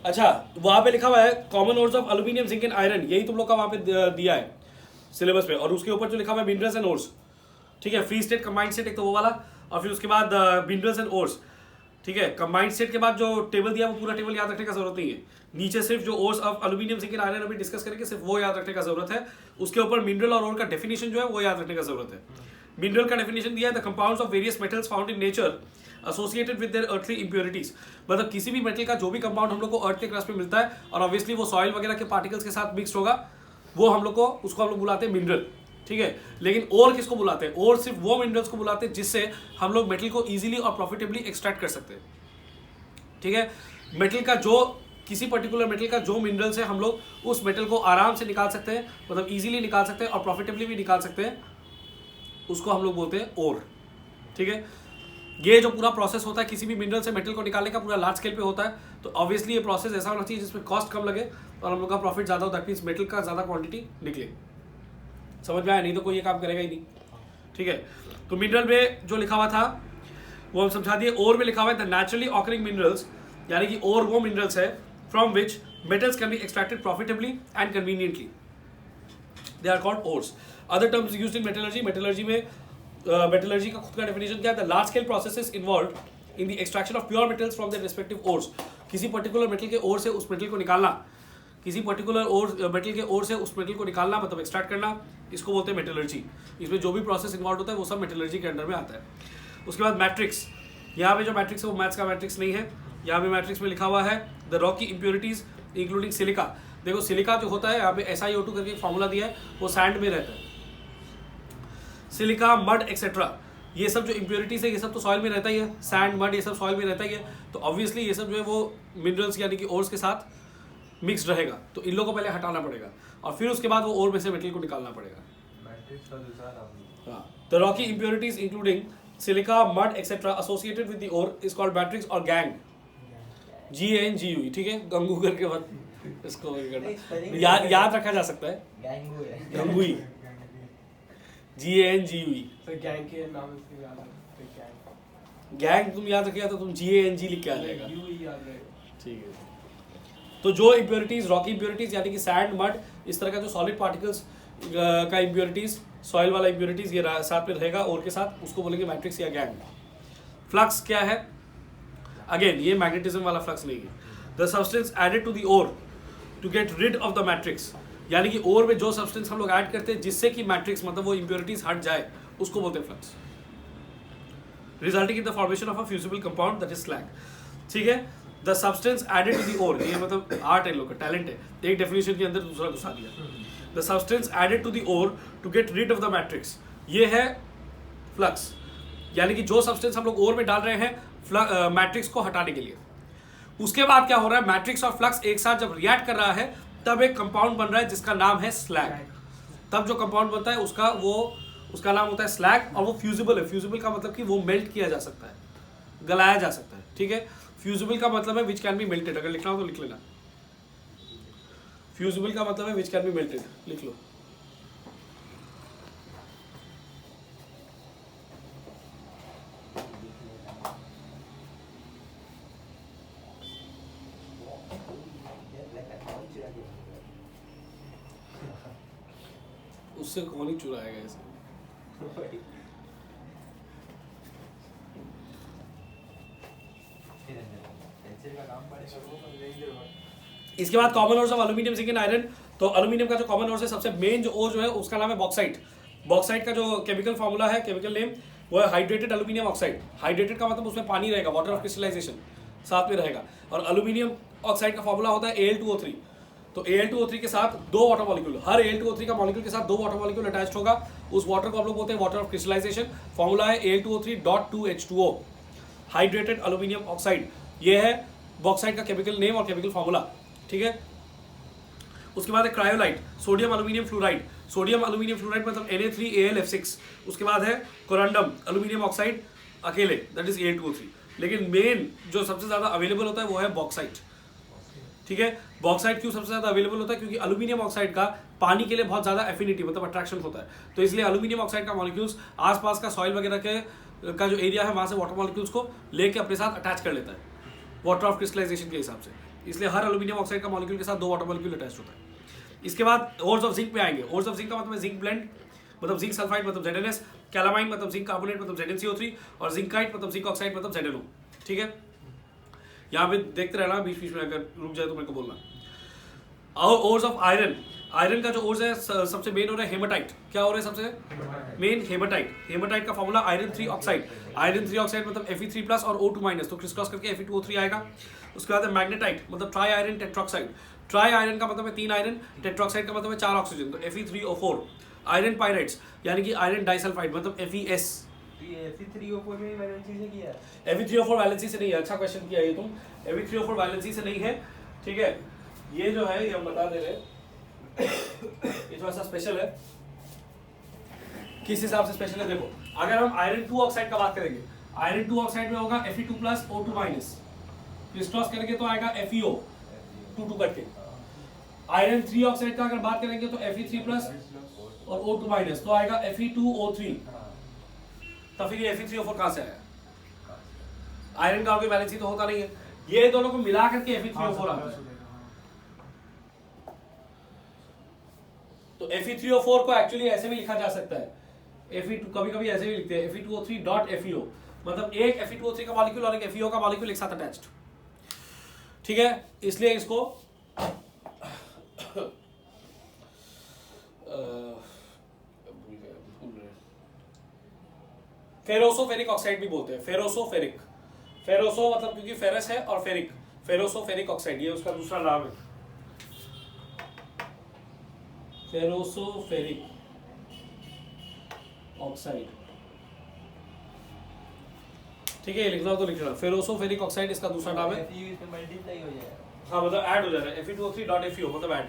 अच्छा, वहाँ पे लिखा हुआ है common ores of aluminium, zinc and iron, यही तुम लोग का वहाँ पे दिया है सिलेबस पे, और उसके ऊपर जो लिखा हुआ है मिनरल्स एंड ओर्स, ठीक है, फ्री स्टेट कंबाइंड स्टेट एक तो वो वाला, और फिर उसके बाद मिनरल्स एंड ओर्स, ठीक है। कंबाइंड स्टेट के बाद जो टेबल दिया वो पूरा टेबल याद रखने का जरूरत नहीं है, नीचे सिर्फ जो ores of aluminium, zinc and iron अभी डिस्कस करेंगे सिर्फ वो याद रखने का जरूरत है, उसके ऊपर मिनरल और ओर का डेफिनेशन जो है वो याद रखने का जरूरत है। मिनरल का डेफिनेशन दिया है the compounds of various metals found in nature associated with their earthly impurities, मतलब किसी भी मेटल का जो भी कंपाउंड हम लोग को अर्थ के क्रस्ट में मिलता है और ऑब्वियसली वो सॉइल वगैरह के पार्टिकल्स के साथ मिक्स होगा, वो हम लोग को उसको हम लोग बुलाते हैं मिनरल, ठीक है। लेकिन और किसको बुलाते हैं? और सिर्फ वो मिनरल्स को बुलाते हैं जिससे हम लोग मेटल को इजीली और प्रॉफिटेबली एक्सट्रैक्ट कर सकते हैं, ठीक है। मेटल का जो किसी पर्टिकुलर मेटल का जो मिनरल्स है हम लोग उस मेटल को आराम से निकाल सकते हैं, मतलब इजीली निकाल सकते हैं और प्रॉफिटेबली भी निकाल सकते हैं, उसको हम लोग बोलते हैं ओर, ठीक है। ये जो पूरा प्रोसेस होता है किसी भी मिनरल से मेटल को निकालने का पूरा लार्ज स्केल पे होता है, तो ऑब्वियसली ये प्रोसेस ऐसा होना चाहिए जिसमें कॉस्ट कम लगे और हम लोग का प्रॉफिट ज़्यादा हो, दैट मीन्स मेटल का ज़्यादा क्वांटिटी निकले। समझ में आया? नहीं तो कोई ये काम करेगा ही नहीं, ठीक है। तो मिनरल में जो लिखा हुआ था वो हम समझा दिए। ओर में लिखा हुआ है द नेचुरली ऑकरिंग मिनरल्स, यानी कि ओर वो मिनरल्स है from which metals can be extracted profitably and conveniently, they are called ores. Other terms used in metallurgy, metallurgy में मेटलर्जी का खुद का डेफिनेशन क्या है? The large scale processes involved in the extraction of pure metals from the respective ores, किसी particular metal के ore से उस मेटल को निकालना, किसी पर्टिकुलर ओर मेटल के ओर से उस मेटल को निकालना मतलब एक्सट्रैक्ट करना, इसको बोलते हैं मेटलर्जी। इसमें जो भी प्रोसेस इन्वॉल्व होता है वो सब मेटलर्जी के अंडर में आता है। उसके बाद मैट्रिक्स, यहाँ पे जो मैट्रिक्स है वो मैथ्स का मैट्रिक्स नहीं है, यहाँ पे मैट्रिक्स में लिखा हुआ है the rocky impurities including silica. देखो सिलिका जो होता है यहाँ पे SiO2 करके फॉर्मूला दिया है, वो सैंड में रहता है। सिलिका, मड एक्सेट्रा, ये सब जो इम्प्योरिटीज है ये सब तो सॉइल में रहता ही है, सैंड, मड ये सब सॉइल में रहता ही है, तो ऑब्वियसली ये सब जो है वो मिनरल्स यानी कि ओर्स के साथ मिक्स रहेगा, तो इन लोगों को पहले हटाना पड़ेगा और फिर उसके बाद वो ओर में से मेटल को निकालना पड़ेगा। The rocky impurities including silica, mud etcetera associated with the ore is called matrix और गैंग, GANGUE, ठीक है। गंगू करके मत इसको याद रखा जा सकता है, गंगुई, GANGUE। गैंग के नाम से याद है, गैंग तुम याद रखिएगा तो तुम GANG लिख के आ जाएगा, ठीक है। तो जो इम्प्योरिटीज, रॉकी इम्प्योरिटीज यानी कि सैंड, मड, इस तरह का जो सॉलिड पार्टिकल्स का इम्प्योरिटीज, सॉइल वाला इम्प्योरिटीज ये साथ में रहेगा और के साथ, उसको बोलेंगे मैट्रिक्स या गैंग। फ्लक्स क्या है? अगेन ये मैग्नेटिज्म वाला फ्लक्स नहीं है। The substance added to the ore to get rid of the matrix, यानी कि ओर में जो सब्सटेंस हम लोग ऐड करते हैं जिससे कि मैट्रिक्स मतलब वो इम्प्योरिटीज हट जाए, उसको बोलते हैं flux, resulting in the formation of a fusible compound that is slag, ठीक है। The substance added to the ore, ये मतलब आर्ट है, लोग का टैलेंट है, एक डेफिनेशन के अंदर दूसरा घुसा दिया। The substance added to the ore to get rid of the matrix, ये है फ्लक्स, यानी कि जो सब्सटेंस हम लोग ओर में डाल रहे हैं मैट्रिक्स को हटाने के लिए। उसके बाद क्या हो रहा है? मैट्रिक्स और फ्लक्स एक साथ जब रिएक्ट कर रहा है तब एक कंपाउंड बन रहा है जिसका नाम है स्लैग। तब जो कंपाउंड बनता है उसका नाम होता है स्लैग, और वो फ्यूजिबल है। फ्यूजिबल का मतलब कि वो मेल्ट किया जा सकता है, गलाया जा सकता है, ठीक है। फ्यूजिबल का मतलब है विच कैन बी मेल्टेड, अगर लिखना हो तो लिख लेना। फ्यूजिबल का मतलब है विच कैन बी मेल्टेड, लिख लो। उससे कौन ही चुराएगा इसे? इसके बाद common ores of aluminium, zinc and iron. तो एल्यूमिनियम का जो कॉमन ओर्स है, सबसे मेन जो ओर जो है उसका नाम है बॉक्साइट। बॉक्साइट का जो केमिकल फॉर्मूला है, केमिकल नेम, वो है हाइड्रेटेड एल्यूमिनियम ऑक्साइड। हाइड्रेटेड का मतलब उसमें पानी रहेगा, वाटर ऑफ क्रिस्टलाइजेशन साथ में रहेगा। और एल्यूमिनियम ऑक्साइड का फॉर्मूला होता है Al2O3। तो Al2O3 के साथ दो वाटर मॉलिक्यूल, हर Al2O3 का मॉलिक्यूल के साथ दो वाटर मॉलिक्यूल अटैच्ड होगा। उस वाटर को हम लोग बोलते हैं वाटर ऑफ क्रिस्टलाइजेशन। फॉर्मूला है Al2O3.2H2O, हाइड्रेटेड एल्यूमिनियम ऑक्साइड। ये है बॉक्साइट का केमिकल नेम और केमिकल फॉर्मूला, ठीक है। उसके बाद है cryolite, sodium aluminium fluoride. Sodium aluminium fluoride मतलब Na3AlF6। उसके बाद है कोरंडम एल्यूमिनियम ऑक्साइड अकेले, दैट इज Al2O3। लेकिन मेन जो सबसे ज्यादा अवेलेबल होता है वो है बॉक्साइट, ठीक है। बॉक्साइट क्यों सबसे ज्यादा अवेलेबल होता है? क्योंकि एल्यूमिनियम ऑक्साइड का पानी के लिए बहुत ज्यादा एफिनिटी मतलब अट्रैक्शन होता है, तो इसलिए एल्यूमिनियम ऑक्साइड का मॉलिक्यूल्स आसपास का सॉइल वगैरह के का जो एरिया है वहां से वाटर मॉलिक्यूल्स को लेके अपने साथ अटैच कर लेता है, वाटर ऑफ क्रिस्टलाइजेशन के हिसाब से, इसलिए हर एल्यूमिनियम ऑक्साइड का मॉलिक्यूल के साथ 2 वाटर मॉलिक्यूल अटैच होता है। इसके बाद ओर्स ऑफ जिंक पे आएंगे। ओर्स ऑफ जिंक का मतलब जिंक ब्लेंड मतलब जिंक सल्फाइड मतलब ZnS, कैलामाइन मतलब जिंक कार्बोनेट मतलब ZnCO3 और जिंकाइट मतलब जिंक ऑक्साइड मतलब ZnO। ठीक है, यहाँ पे देखते रहना, बीच बीच में अगर रुक जाए तो मेरे को बोलना। और ओर्स ऑफ आयरन, आयरन का जो ओर्स है सबसे मेन हो रहा है हेमाटाइट। क्या हो रहा है सबसे मेन? हेमाटाइट। हेमाटाइट का formula iron 3 oxide. Iron 3 oxide मतलब Fe3+ और O2-, तो क्रिस क्रॉस करके Fe2O3 आएगा। उसके बाद है मैग्नेटाइट मतलब ट्राई आयरन टेट्रॉक्साइड। ट्राई आयरन का मतलब है 3 आयरन, टेट्रॉक्साइड का मतलब है 4 ऑक्सीजन, तो Fe3O4। आयरन पायराइड्स यानी कि आयरन डाइसल्फाइड मतलब FeS। Fe3O4 में वैलेंसी से किया है। Fe3O4 वैलेंसी से नहीं है। अच्छा क्वेश्चन किया ये तुम। Fe3O4 वैलेंसी से नहीं है। ठीक है, ये जो है ये हम बता दे रहे हैं, ये थोड़ा सा स्पेशल है। किस हिसाब से स्पेशल है देखो, अगर हम आयरन 2 ऑक्साइड का बात करेंगे, आयरन 2 ऑक्साइड में होगा Fe2+ O2-, क्रिस क्रॉस करेंगे तो आएगा FeO 2 करके। आयरन 3 ऑक्साइड का अगर बात करेंगे तो Fe3+ और O2-, तो आएगा Fe2O3। तो फिर ये Fe3O4 कहां से आया? आयरन का कोई वैलेंसी तो होता नहीं है, ये दोनों को मिला करके Fe3O4 आता है। तो Fe3O4 को एक्चुअली ऐसे भी लिखा जा सकता है, Fe2 कभी कभी ऐसे भी लिखते हैं Fe2O3.FeO, मतलब एक Fe2O3 का मॉलिक्यूल और एक FeO का मॉलिक्यूल एक साथ अटैच्ड। ठीक है, इसलिए इसको फेरोसोफेरिक ऑक्साइड भी बोलते हैं। फेरोसोफेरिक, फेरोसो मतलब क्योंकि फेरस है और फेरिक, फेरोसोफेरिक ऑक्साइड ये उसका दूसरा नाम है, फेरोसोफेरिक ऑक्साइड। ठीक है, लिखना हो तो लिख लेना, फेरोसोफेरिक ऑक्साइड इसका दूसरा नाम है। मल्टीप्लाई हो जाएगा। हाँ मतलब ऐड हो जा रहा है, Fe2O3.FeO मतलब ऐड,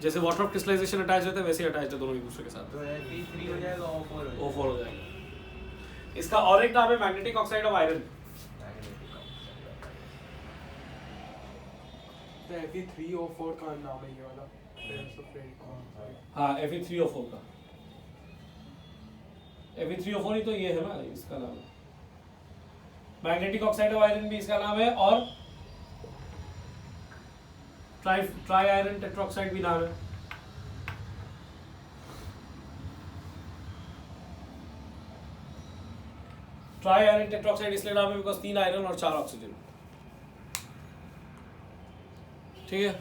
जैसे वाटर ऑफ क्रिस्टलाइजेशन अटैच रहता है वैसे अटैच है दोनों एक दूसरे के साथ, तो Fe3 हो जाएगा, O4 हो जाएगा। इसका और एक नाम है मैग्नेटिक ऑक्साइड ऑफ आयरन। तो Fe3O4 का नाम है ये वाला। हाँ Fe3O4 का, Fe3O4 ही तो ये है ना, इसका नाम है। मैग्नेटिक ऑक्साइड ऑफ आयरन भी इसका नाम है, और ट्राई आयरन टेट्रॉक्साइड भी नाम है। ट्राई आयरन टेट्रॉक्साइड इसलिए नाम है बिकॉज 3 आयरन और 4 ऑक्सीजन। ठीक है,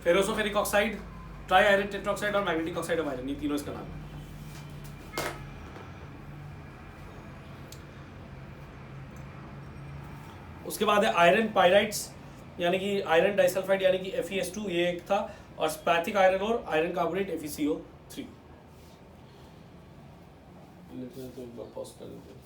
फेरोसोफेरिक ऑक्साइड, ट्राई आयरन टेट्रॉक्साइड और मैग्नेटिक ऑक्साइड ऑफ आयरन, ये तीनों इसका नाम है। उसके बाद है आयरन पायराइट्स यानी कि आयरन डाइसल्फाइड यानी कि FeS2 ये एक था, और स्पैथिक आयरन और आयरन कार्बोनेट FeCO3। तो एक बार पॉज कर देते हैं।